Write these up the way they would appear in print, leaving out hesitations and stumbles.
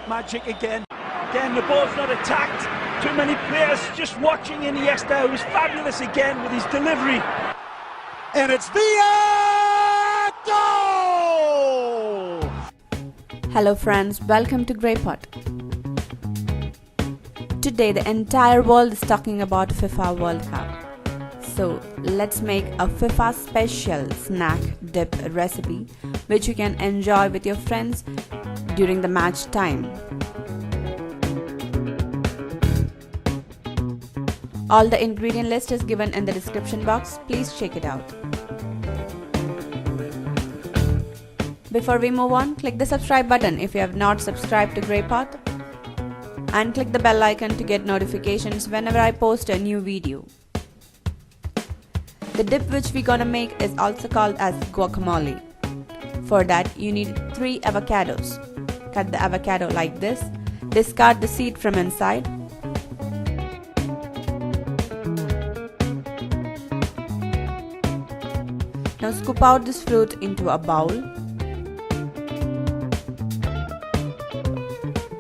magic again. Again, the ball's not attacked. Too many players just watching Iniesta, who's fabulous again with his delivery. And it's via goal! Hello friends, welcome to GreyPot. Today the entire world is talking about FIFA World Cup. So let's make a FIFA special snack dip recipe which you can enjoy with your friends during the match time. All the ingredient list is given in the description box. Please check it out. Before we move on, click the subscribe button if you have not subscribed to GreyPot and click the bell icon to get notifications whenever I post a new video. The dip which we're gonna make is also called as guacamole. For that you need 3 avocados. Cut the avocado like this. Discard the seed from inside. Now scoop out this fruit into a bowl.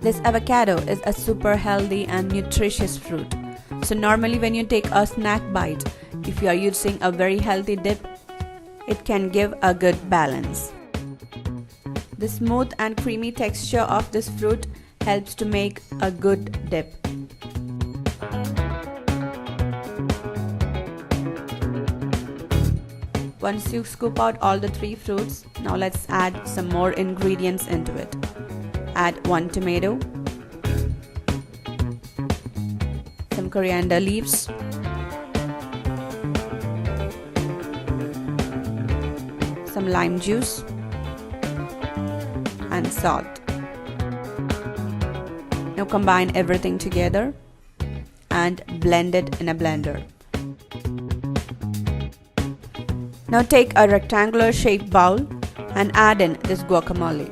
This avocado is a super healthy and nutritious fruit. So normally when you take a snack bite, if you are using a very healthy dip, it can give a good balance. The smooth and creamy texture of this fruit helps to make a good dip. Once you scoop out all the 3 fruits, now let's add some more ingredients into it. Add 1 tomato, some coriander leaves, some lime juice and salt. Now combine everything together and blend it in a blender. Now take a rectangular shaped bowl and add in this guacamole.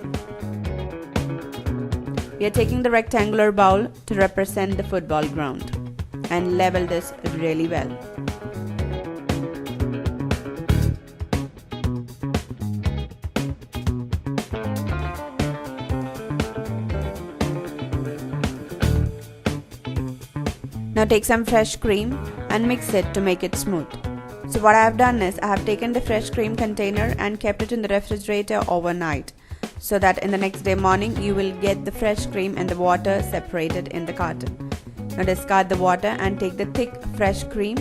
We are taking the rectangular bowl to represent the football ground and level this really well. Now take some fresh cream and mix it to make it smooth. So what I have done is I have taken the fresh cream container and kept it in the refrigerator overnight, so that in the next day morning you will get the fresh cream and the water separated in the carton. Now discard the water and take the thick fresh cream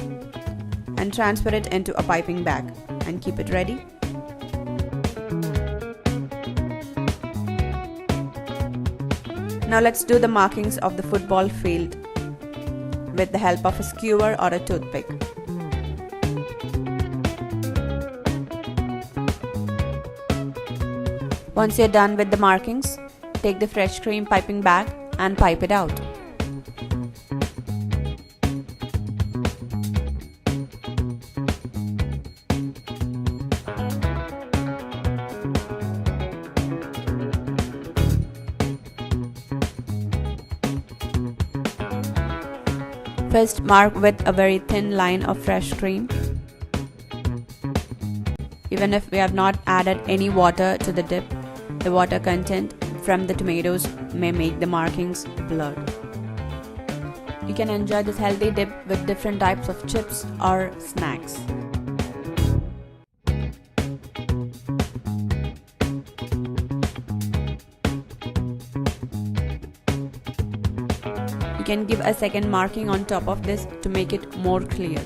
and transfer it into a piping bag and keep it ready. Now let's do the markings of the football field with the help of a skewer or a toothpick. Once you're done with the markings, take the fresh cream piping bag and pipe it out. First, mark with a very thin line of fresh cream. Even if we have not added any water to the dip, the water content from the tomatoes may make the markings blurred. You can enjoy this healthy dip with different types of chips or snacks. You can give a second marking on top of this to make it more clear.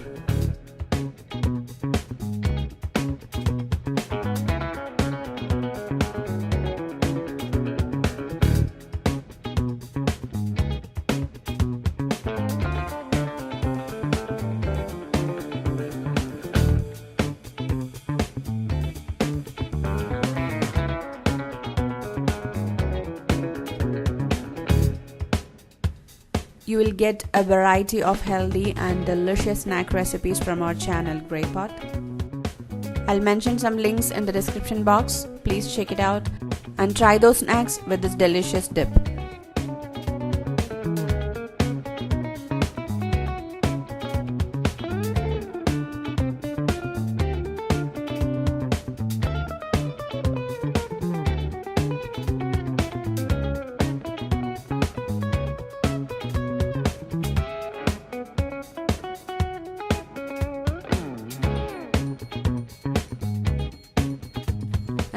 You will get a variety of healthy and delicious snack recipes from our channel GreyPot. I'll mention some links in the description box. Please check it out and try those snacks with this delicious dip.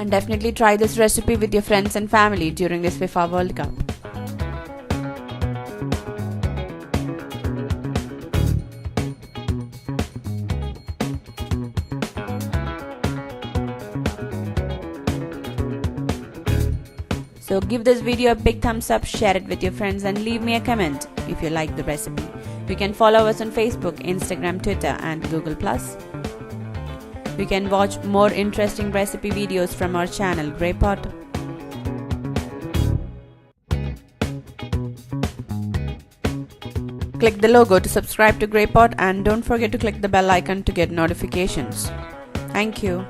then definitely try this recipe with your friends and family during this FIFA World Cup. So give this video a big thumbs up, share it with your friends and leave me a comment if you like the recipe. You can follow us on Facebook, Instagram, Twitter and Google+. You can watch more interesting recipe videos from our channel GreyPot. Click the logo to subscribe to GreyPot and don't forget to click the bell icon to get notifications. Thank you.